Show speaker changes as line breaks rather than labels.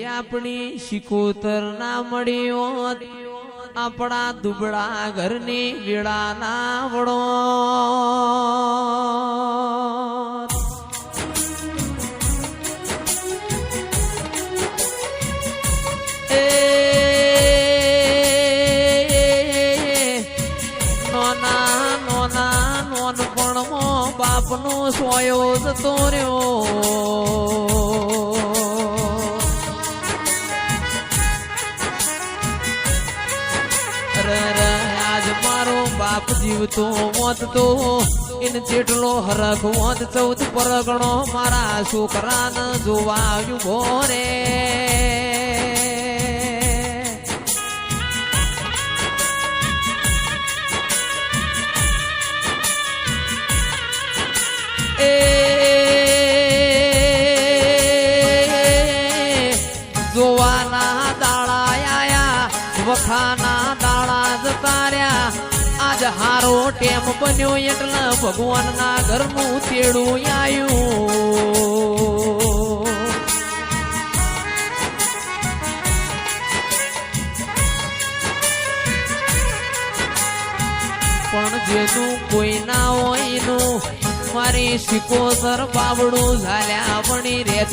આપણી શિકોતર ના મળી હોત આપણા દુબળા ઘરની વેળા ના વડો બાપનો સોયો જતો રહ્યો આજ મારો બાપ જીવતો મોતતો એને જેટલો હરખ મોત 14 પરગણો મારા છોકરાને જોવા આવ્યું ભોરે જોવાના દાડા આયા વખાના દાડા જતા રહ્યા આજ હારો ટેમ બન્યો એટલે ભગવાનના ઘરનું તેડું આવ્યું પણ જેનું કોઈ ના હોય નું મારી શિકોતર બાવડું ઝાલ્યા વણી રે